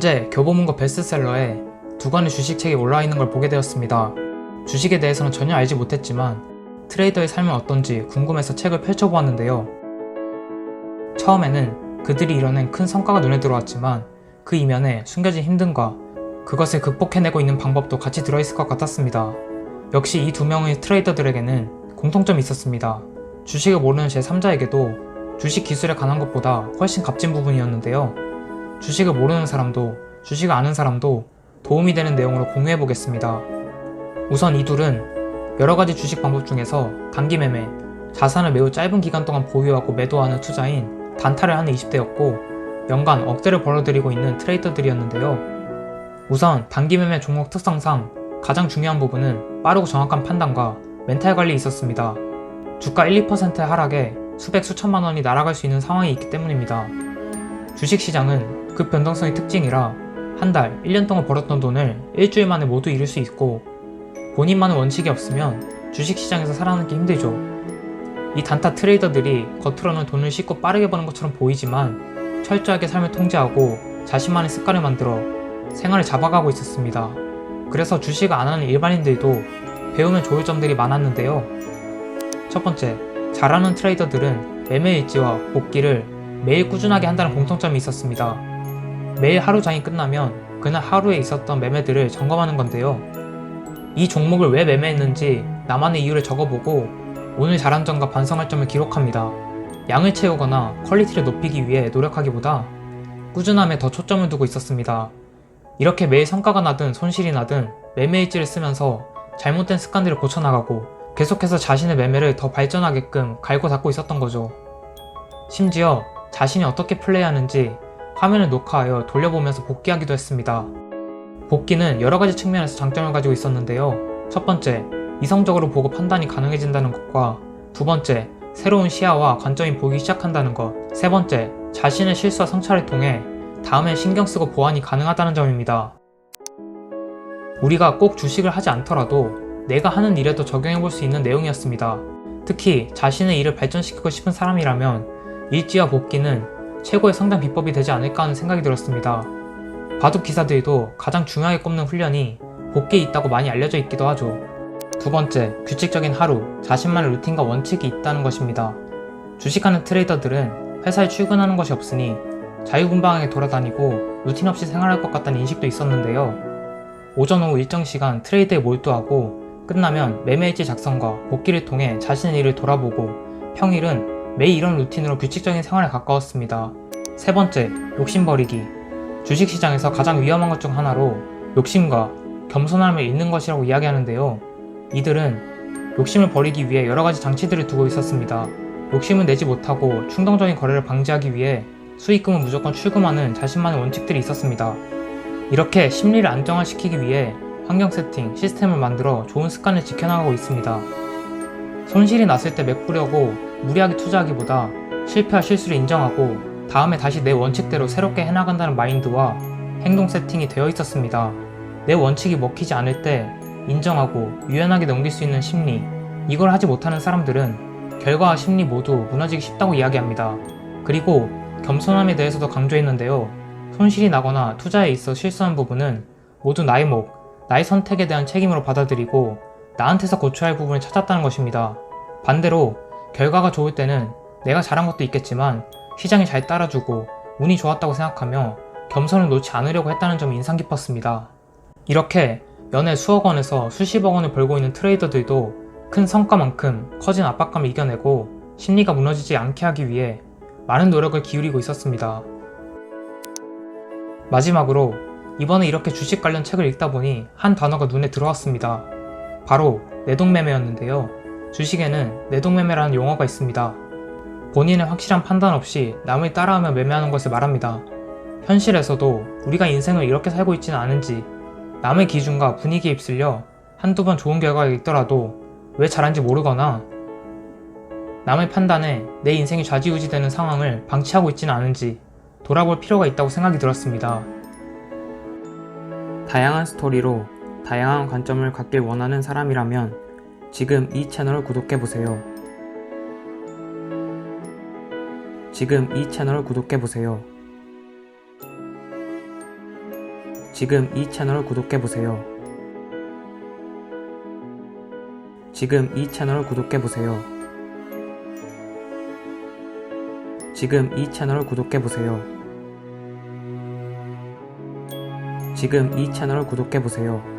현재 교보문고 베스트셀러에 두 권의 주식책이 올라와 있는 걸 보게 되었습니다. 주식에 대해서는 전혀 알지 못했지만 트레이더의 삶은 어떤지 궁금해서 책을 펼쳐보았는데요. 처음에는 그들이 이뤄낸 큰 성과가 눈에 들어왔지만 그 이면에 숨겨진 힘듦과 그것을 극복해내고 있는 방법도 같이 들어있을 것 같았습니다. 역시 이 두 명의 트레이더들에게는 공통점이 있었습니다. 주식을 모르는 제3자에게도 주식 기술에 관한 것보다 훨씬 값진 부분이었는데요. 주식을 모르는 사람도 주식을 아는 사람도 도움이 되는 내용으로 공유해보겠습니다. 우선 이 둘은 여러가지 주식 방법 중에서 단기 매매, 자산을 매우 짧은 기간 동안 보유하고 매도하는 투자인 단타를 하는 20대였고 연간 억대를 벌어들이고 있는 트레이더들이었는데요. 우선 단기 매매 종목 특성상 가장 중요한 부분은 빠르고 정확한 판단과 멘탈 관리에 있었습니다. 주가 1, 2%의 하락에 수백 수천만 원이 날아갈 수 있는 상황이 있기 때문입니다. 주식시장은 그 변동성의 특징이라 한 달, 1년 동안 벌었던 돈을 일주일 만에 모두 잃을 수 있고 본인만의 원칙이 없으면 주식시장에서 살아남기 힘들죠. 이 단타 트레이더들이 겉으로는 돈을 쉽고 빠르게 버는 것처럼 보이지만 철저하게 삶을 통제하고 자신만의 습관을 만들어 생활을 잡아가고 있었습니다. 그래서 주식을 안 하는 일반인들도 배우면 좋을 점들이 많았는데요. 첫 번째, 잘하는 트레이더들은 매매 일지와 복기를 매일 꾸준하게 한다는 공통점이 있었습니다. 매일 하루 장이 끝나면 그날 하루에 있었던 매매들을 점검하는 건데요. 이 종목을 왜 매매했는지 나만의 이유를 적어보고 오늘 잘한 점과 반성할 점을 기록합니다. 양을 채우거나 퀄리티를 높이기 위해 노력하기보다 꾸준함에 더 초점을 두고 있었습니다. 이렇게 매일 성과가 나든 손실이 나든 매매 일지를 쓰면서 잘못된 습관들을 고쳐나가고 계속해서 자신의 매매를 더 발전하게끔 갈고 닦고 있었던 거죠. 심지어 자신이 어떻게 플레이하는지 화면을 녹화하여 돌려보면서 복귀하기도 했습니다. 복귀는 여러가지 측면에서 장점을 가지고 있었는데요. 첫 번째, 이성적으로 보고 판단이 가능해진다는 것과 두 번째, 새로운 시야와 관점이 보이기 시작한다는 것, 세 번째, 자신의 실수와 성찰을 통해 다음엔 신경쓰고 보완이 가능하다는 점입니다. 우리가 꼭 주식을 하지 않더라도 내가 하는 일에도 적용해볼 수 있는 내용이었습니다. 특히 자신의 일을 발전시키고 싶은 사람이라면 일지와 복귀는 최고의 성장 비법이 되지 않을까 하는 생각이 들었습니다. 바둑 기사들도 가장 중요하게 꼽는 훈련이 복귀에 있다고 많이 알려져 있기도 하죠. 두 번째, 규칙적인 하루, 자신만의 루틴과 원칙이 있다는 것입니다. 주식하는 트레이더들은 회사에 출근하는 것이 없으니 자유분방하게 돌아다니고 루틴 없이 생활할 것 같다는 인식도 있었는데요. 오전 오후 일정 시간 트레이드에 몰두하고 끝나면 매매일지 작성과 복귀를 통해 자신의 일을 돌아보고 평일은 매일 이런 루틴으로 규칙적인 생활에 가까웠습니다. 세 번째, 욕심 버리기. 주식시장에서 가장 위험한 것 중 하나로 욕심과 겸손함을 잃는 것이라고 이야기하는데요. 이들은 욕심을 버리기 위해 여러가지 장치들을 두고 있었습니다. 욕심을 내지 못하고 충동적인 거래를 방지하기 위해 수익금은 무조건 출금하는 자신만의 원칙들이 있었습니다. 이렇게 심리를 안정화시키기 위해 환경 세팅, 시스템을 만들어 좋은 습관을 지켜나가고 있습니다. 손실이 났을 때 메꾸려고 무리하게 투자하기보다 실패와 실수를 인정하고 다음에 다시 내 원칙대로 새롭게 해나간다는 마인드와 행동 세팅이 되어 있었습니다. 내 원칙이 먹히지 않을 때 인정하고 유연하게 넘길 수 있는 심리, 이걸 하지 못하는 사람들은 결과와 심리 모두 무너지기 쉽다고 이야기합니다. 그리고 겸손함에 대해서도 강조했는데요. 손실이 나거나 투자에 있어 실수한 부분은 모두 나의 몫, 나의 선택에 대한 책임으로 받아들이고 나한테서 고쳐야 할 부분을 찾았다는 것입니다. 반대로 결과가 좋을 때는 내가 잘한 것도 있겠지만 시장이 잘 따라주고 운이 좋았다고 생각하며 겸손을 놓지 않으려고 했다는 점이 인상 깊었습니다. 이렇게 연애 수억 원에서 수십억 원을 벌고 있는 트레이더들도 큰 성과만큼 커진 압박감을 이겨내고 심리가 무너지지 않게 하기 위해 많은 노력을 기울이고 있었습니다. 마지막으로 이번에 이렇게 주식 관련 책을 읽다 보니 한 단어가 눈에 들어왔습니다. 바로 내동매매였는데요. 주식에는 내동매매라는 용어가 있습니다. 본인의 확실한 판단 없이 남을 따라하며 매매하는 것을 말합니다. 현실에서도 우리가 인생을 이렇게 살고 있지는 않은지 남의 기준과 분위기에 휩쓸려 한두 번 좋은 결과가 있더라도 왜 잘한지 모르거나 남의 판단에 내 인생이 좌지우지되는 상황을 방치하고 있지는 않은지 돌아볼 필요가 있다고 생각이 들었습니다. 다양한 스토리로 다양한 관점을 갖길 원하는 사람이라면 지금 이 채널을 구독해보세요. 지금 이 채널을 구독해보세요. 지금 이 채널을 구독해보세요. 지금 이 채널을 구독해보세요. 지금 이 채널을 구독해보세요. 지금 이 채널을 구독해보세요.